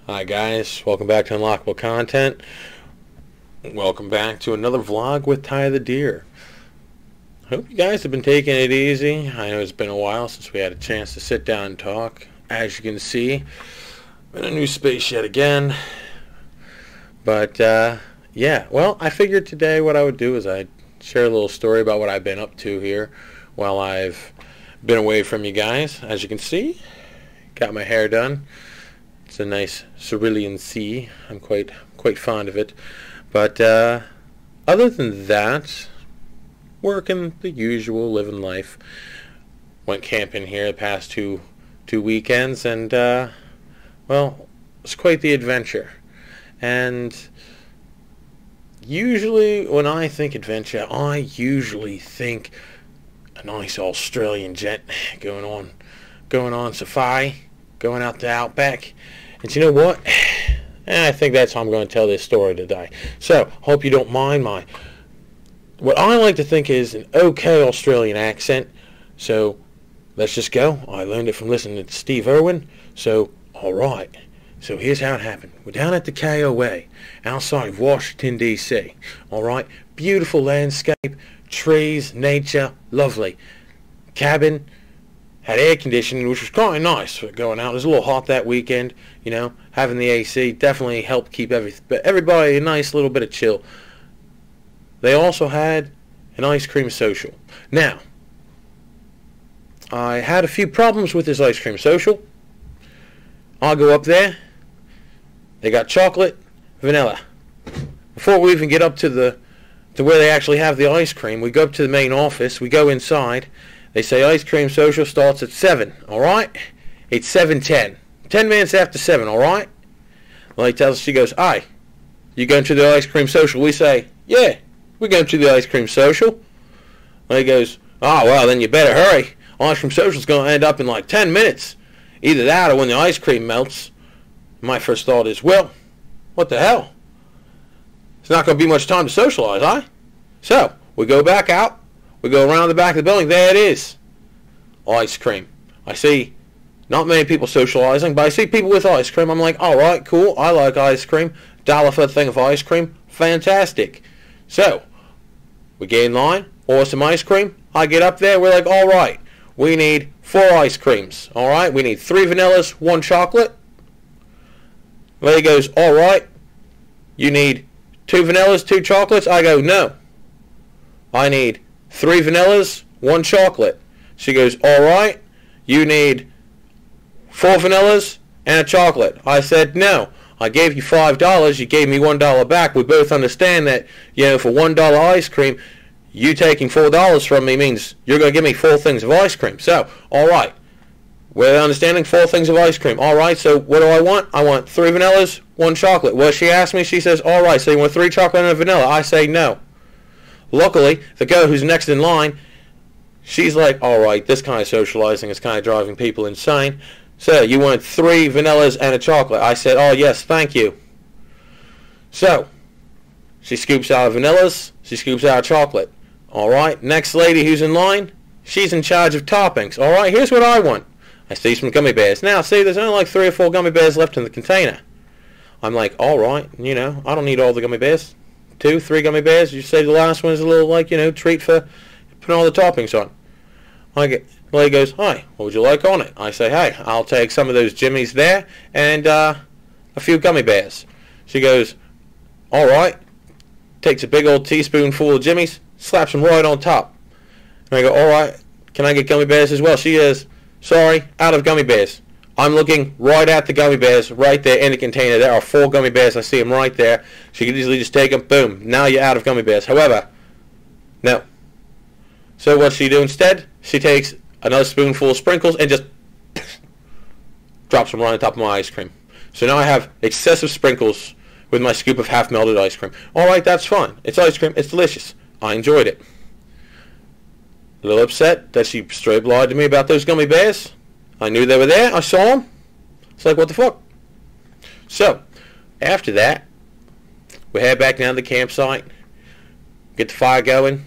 Hi guys, welcome back to Unlockable Content. Welcome back to another vlog with Ty the Deer. Hope you guys have been taking it easy. I know it's been a while since we had a chance to sit down and talk. As you can see, I'm in a new space yet again. But yeah, well, I figured today what I would do is I'd share a little story about what I've been up to here while I've been away from you guys. As you can see, got my hair done. It's a nice cerulean sea. I'm quite fond of it. But other than that, working the usual, living life. Went camping here the past two weekends, and well, it's quite the adventure. And usually when I think adventure, I usually think a nice Australian gent going on safari, going out the outback. And you know what? I think that's how I'm going to tell this story today. So, hope you don't mind what I like to think is an okay Australian accent. So, let's just go. I learned it from listening to Steve Irwin. So, alright. So, here's how it happened. We're down at the KOA, outside of Washington, D.C. Alright? Beautiful landscape, trees, nature, lovely. Cabin. Had air conditioning, which was kind of nice for going out. It was a little hot that weekend, you know. Having the AC definitely helped keep everybody a nice little bit of chill. They also had an ice cream social. Now, I had a few problems with this ice cream social. I'll go up there. They got chocolate, vanilla. Before we even get up to where they actually have the ice cream, we go up to the main office. We go inside. They say ice cream social starts at 7, alright? It's 7:10. 10 minutes after 7, alright? The lady tells us, she goes, "Aye, you going to the ice cream social?" We say, "Yeah, we're going to the ice cream social." The lady goes, "Oh, well, then you better hurry. Ice cream social's going to end up in like 10 minutes. Either that or when the ice cream melts." My first thought is, well, what the hell? It's not going to be much time to socialize, huh? So, we go back out. We go around the back of the building. There it is. Ice cream. I see not many people socializing, but I see people with ice cream. I'm like, alright, cool. I like ice cream. $1 for a thing of ice cream. Fantastic. So, we get in line. Order some ice cream. I get up there. We're like, alright, we need 4 ice creams. Alright, we need 3 vanillas, 1 chocolate. Lady goes, alright, you need 2 vanillas, 2 chocolates? I go, no. I need 3 vanillas, 1 chocolate. She goes, alright, you need 4 vanillas and a chocolate. I said, no. I gave you $5, you gave me $1 back. We both understand that, you know, for $1 ice cream, you taking $4 from me means you're going to give me 4 things of ice cream. So, alright, we're understanding 4 things of ice cream. Alright, so what do I want? I want 3 vanillas, 1 chocolate. Well, she asked me, she says, alright, so you want 3 chocolate and a vanilla? I say, no. Luckily, the girl who's next in line, she's like, alright, this kind of socializing is kind of driving people insane. So, you want 3 vanillas and a chocolate? I said, oh yes, thank you. So, she scoops out vanillas, she scoops out chocolate. Alright, next lady who's in line, she's in charge of toppings. Alright, here's what I want. I see some gummy bears. Now, see, there's only like 3 or 4 gummy bears left in the container. I'm like, alright, you know, I don't need all the gummy bears. 2, 3 gummy bears. You say the last one is a little, like, you know, treat for putting all the toppings on. The lady goes, hi, what would you like on it? I say, hey, I'll take some of those Jimmies there and a few gummy bears. She goes, alright. Takes a big old teaspoonful of Jimmies, slaps them right on top. And I go, alright, can I get gummy bears as well? She goes, sorry, out of gummy bears. I'm looking right at the gummy bears right there in the container. There are 4 gummy bears. I see them right there. She could easily just take them. Boom. Now you're out of gummy bears. However, no. So what's she do instead? She takes another spoonful of sprinkles and just drops them right on top of my ice cream. So now I have excessive sprinkles with my scoop of half-melted ice cream. Alright, that's fine. It's ice cream. It's delicious. I enjoyed it. A little upset that she straight lied to me about those gummy bears. I knew they were there. I saw them. It's like, what the fuck? So, after that, we head back down to the campsite, get the fire going.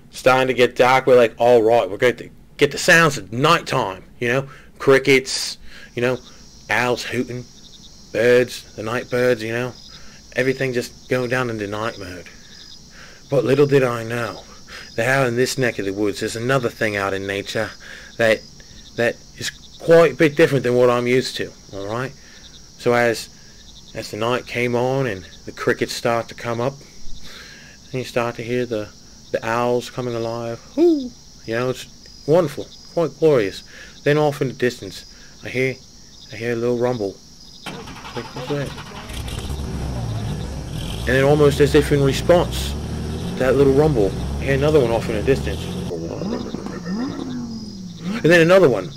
It's starting to get dark. We're like, all right, we're going to get the sounds of nighttime, you know, crickets, you know, owls hooting, birds, the night birds, you know, everything just going down into night mode. But little did I know that out in this neck of the woods, there's another thing out in nature that is quite a bit different than what I'm used to. All right. So as the night came on and the crickets start to come up, and you start to hear the owls coming alive. Whoo! You know, it's wonderful, quite glorious. Then off in the distance, I hear a little rumble. It's like, what's that? And then almost as if in response to that little rumble, I hear another one off in the distance. And then another one.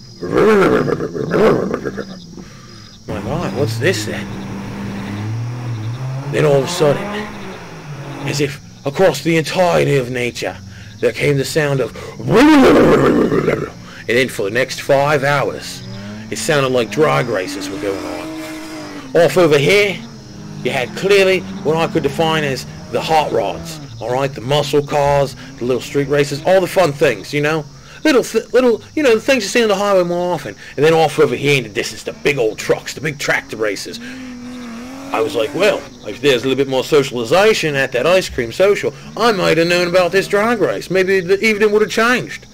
My God, what's this then? Then all of a sudden, as if across the entirety of nature, there came the sound of... And then for the next 5 hours, it sounded like drag races were going on. Off over here, you had clearly what I could define as the hot rods. Alright, the muscle cars, the little street races, all the fun things, you know? Little, you know, the things you see on the highway more often. And then off over here in the distance, the big old trucks, the big tractor races. I was like, well, if there's a little bit more socialization at that ice cream social, I might have known about this drag race. Maybe the evening would have changed.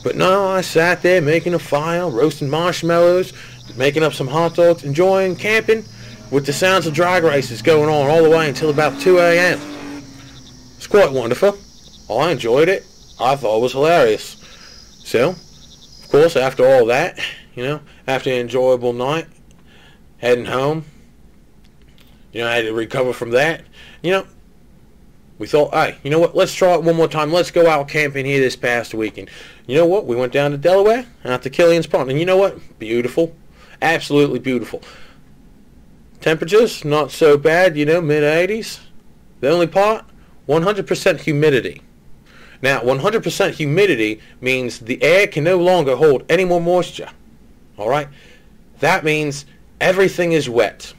But no, I sat there making a fire, roasting marshmallows, making up some hot dogs, enjoying camping with the sounds of drag races going on all the way until about 2 a.m. It's quite wonderful. I enjoyed it. I thought it was hilarious. So, of course, after all that, you know, after an enjoyable night, heading home, you know, I had to recover from that. You know, we thought, hey, you know what, let's try it one more time. Let's go out camping here this past weekend. You know what, we went down to Delaware, out to Killian's Pond, and you know what, beautiful, absolutely beautiful. Temperatures, not so bad, you know, mid-80s. The only part, 100% humidity. Now, 100% humidity means the air can no longer hold any more moisture. All right? That means everything is wet.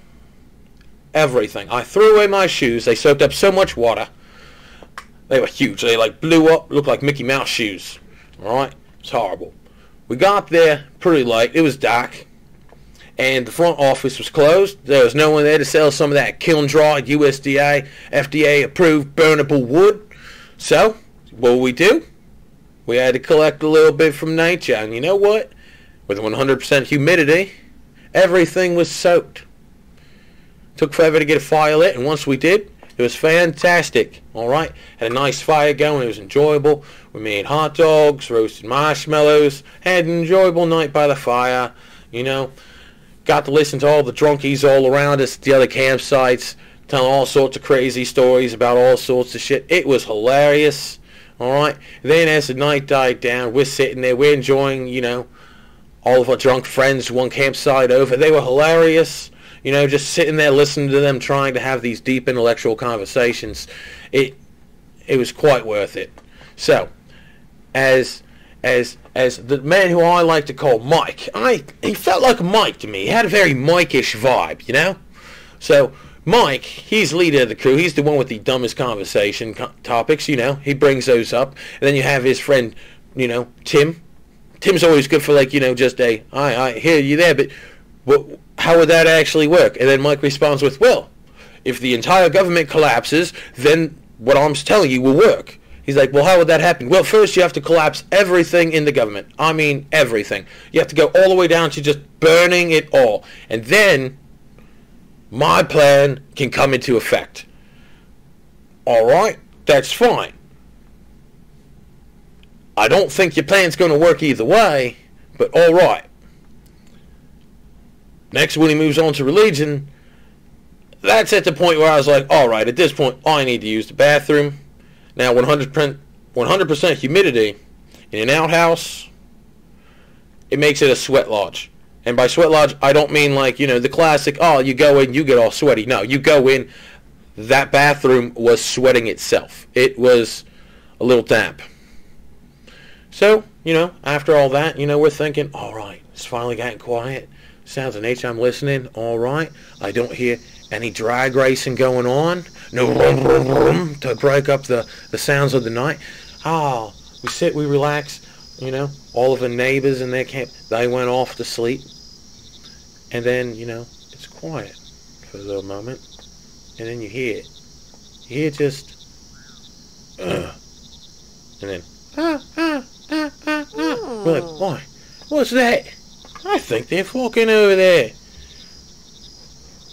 Everything. I threw away my shoes. They soaked up so much water. They were huge. They like blew up, looked like Mickey Mouse shoes. All right? It's horrible. We got there pretty late. It was dark. And the front office was closed. There was no one there to sell some of that kiln-dried USDA, FDA-approved burnable wood. So, what did we do? We had to collect a little bit from nature. And you know what? With 100% humidity, everything was soaked. Took forever to get a fire lit, and once we did, it was fantastic. All right? Had a nice fire going. It was enjoyable. We made hot dogs, roasted marshmallows, had an enjoyable night by the fire, you know. Got to listen to all the drunkies all around us at the other campsites, telling all sorts of crazy stories about all sorts of shit. It was hilarious. All right? Then as the night died down, we're sitting there, we're enjoying, you know, all of our drunk friends one campsite over. They were hilarious. You know, just sitting there listening to them trying to have these deep intellectual conversations. It was quite worth it. So, as the man who I like to call Mike, he felt like a Mike to me. He had a very Mike-ish vibe, you know? So, Mike, he's leader of the crew. He's the one with the dumbest conversation topics, you know. He brings those up. And then you have his friend, you know, Tim. Tim's always good for, like, you know, just I hear you there, but how would that actually work? And then Mike responds with, well, if the entire government collapses, then what I'm telling you will work. He's like, well, how would that happen? Well, first you have to collapse everything in the government. I mean, everything. You have to go all the way down to just burning it all. And then my plan can come into effect. All right, that's fine. I don't think your plan's going to work either way, but all right. Next, when he moves on to religion, that's at the point where I was like, all right, at this point, I need to use the bathroom. Now, 100% humidity in an outhouse, it makes it a sweat lodge. And by sweat lodge, I don't mean like, you know, the classic, oh, you go in, you get all sweaty. No, you go in, that bathroom was sweating itself. It was a little damp. So, you know, after all that, you know, we're thinking, all right, it's finally getting quiet. Sounds of nature, I'm listening. All right. I don't hear any drag racing going on. No rum, rum, rum to break up the sounds of the night. Ah, we sit, we relax. You know, all of the neighbors in their camp, they went off to sleep. And then, you know, it's quiet. for a little moment, and then you hear it. You hear just, and then, We're like, why? What's that? I think they're walking over there.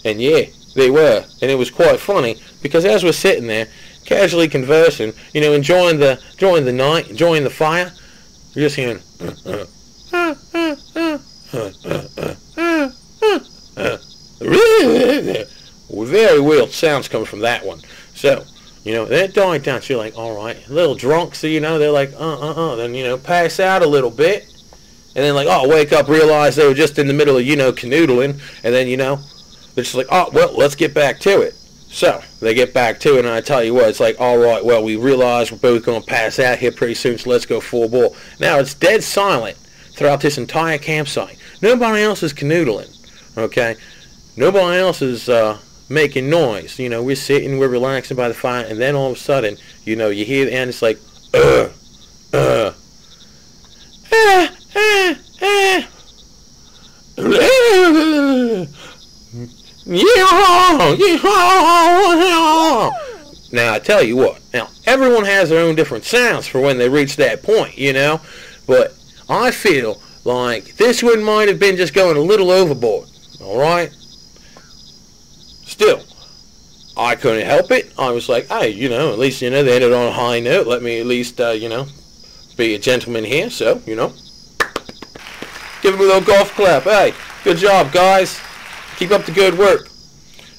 And yeah, they were. And it was quite funny, because as we're sitting there, casually conversing, enjoying the night, enjoying the fire, you're just hearing, very weird sounds coming from that one. So, that died down. So you're like, all right, a little drunk. So, they're like, then, pass out a little bit. And then, like, wake up, realize they were just in the middle of, canoodling. And then, they're just like, well, let's get back to it. So, they get back to it, and I tell you what, it's like, all right, well, we realize we're both going to pass out here pretty soon, so let's go full bore. Now, it's dead silent throughout this entire campsite. Nobody else is canoodling, okay? Nobody else is making noise. We're sitting, we're relaxing by the fire, and then all of a sudden, you hear the end, it's like, Now, I tell you what, everyone has their own different sounds for when they reach that point, but I feel like this one might have been just going a little overboard, alright? Still, I couldn't help it. I was like, hey, at least, they ended on a high note. Let me at least, be a gentleman here, so, give him a little golf clap. Hey, good job, guys. Keep up the good work.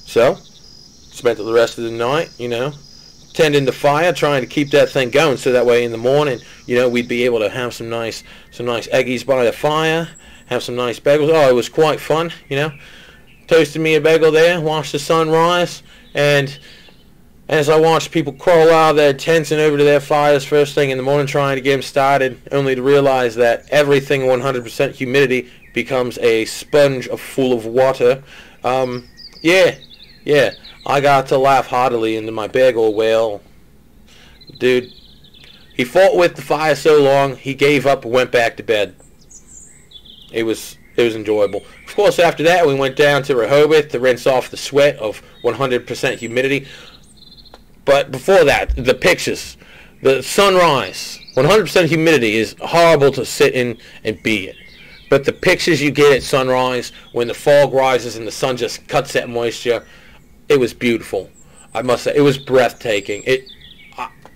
So, spent the rest of the night, tending the fire, trying to keep that thing going, so that way in the morning, we'd be able to have some nice eggies by the fire, have some nice bagels. Oh, it was quite fun, Toasted me a bagel there, watched the sun rise, and as I watched people crawl out of their tents and over to their fires first thing in the morning trying to get them started, only to realize that everything 100% humidity becomes a sponge full of water. Yeah, I got to laugh heartily into my bagel. Well, dude, he fought with the fire so long, he gave up and went back to bed. It was enjoyable. Of course, after that, we went down to Rehoboth to rinse off the sweat of 100% humidity. But before that, the pictures, the sunrise, 100% humidity is horrible to sit in and be in. But the pictures you get at sunrise, when the fog rises and the sun just cuts that moisture, it was beautiful. I must say, it was breathtaking.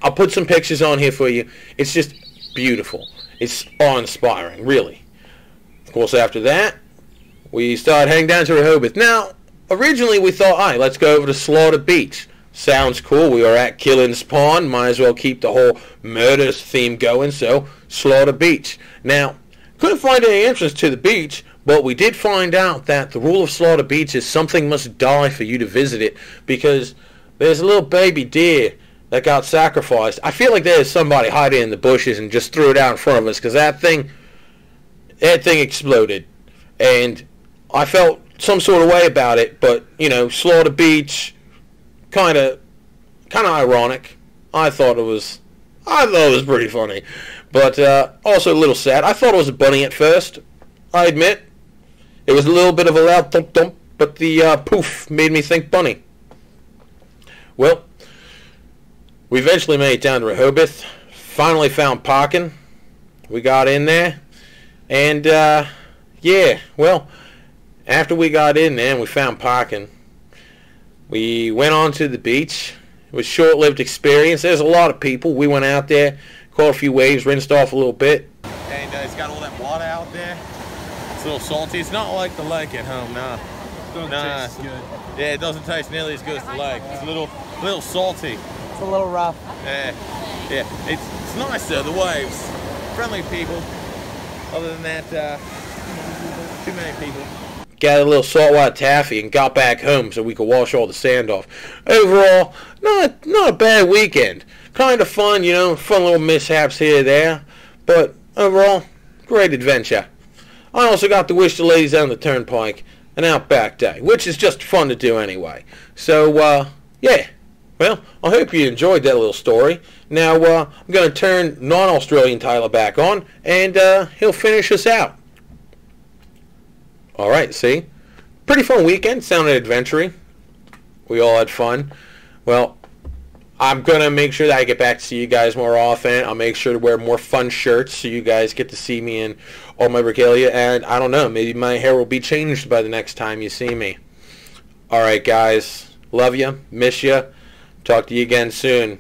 I'll put some pictures on here for you. It's just beautiful. It's awe-inspiring, really. Of course, after that, we started heading down to Rehoboth. Now, originally we thought, all right, let's go over to Slaughter Beach. Sounds cool. We were at Killen's Pond. Might as well keep the whole murders theme going, so Slaughter Beach. Now, couldn't find any entrance to the beach, but we did find out that the rule of Slaughter Beach is something must die for you to visit it, because there's a little baby deer that got sacrificed. I feel like there's somebody hiding in the bushes and just threw it out in front of us, because that thing exploded, and I felt some sort of way about it. But Slaughter Beach, kind of ironic. I thought it was pretty funny, but also a little sad. I thought it was a bunny at first. I admit, it was a little bit of a loud thump thump, but the poof made me think bunny. Well, we eventually made it down to Rehoboth. Finally found parking. We got in there. And, yeah, well, after we got in there and we found parking, we went on to the beach. It was a short-lived experience. There's a lot of people. We went out there, caught a few waves, rinsed off a little bit. And it's got all that water out there. It's a little salty. It's not like the lake at home, nah. Doesn't taste good. Yeah, it doesn't taste nearly as good as the lake. It's a little salty. It's a little rough. Yeah, it's nice though, the waves. Friendly people. Other than that, too many people. Got a little saltwater taffy and got back home so we could wash all the sand off. Overall, not a bad weekend. Kind of fun, fun little mishaps here and there. But overall, great adventure. I also got to wish the ladies down the turnpike an Outback Day, which is just fun to do anyway. So, yeah. Well, I hope you enjoyed that little story. Now, I'm going to turn non-Australian Tyler back on, and he'll finish us out. Alright, see? Pretty fun weekend. Sounded adventure-y. We all had fun. Well, I'm going to make sure that I get back to see you guys more often. I'll make sure to wear more fun shirts so you guys get to see me in all my regalia. And I don't know, maybe my hair will be changed by the next time you see me. All right, guys. Love you. Miss you. Talk to you again soon.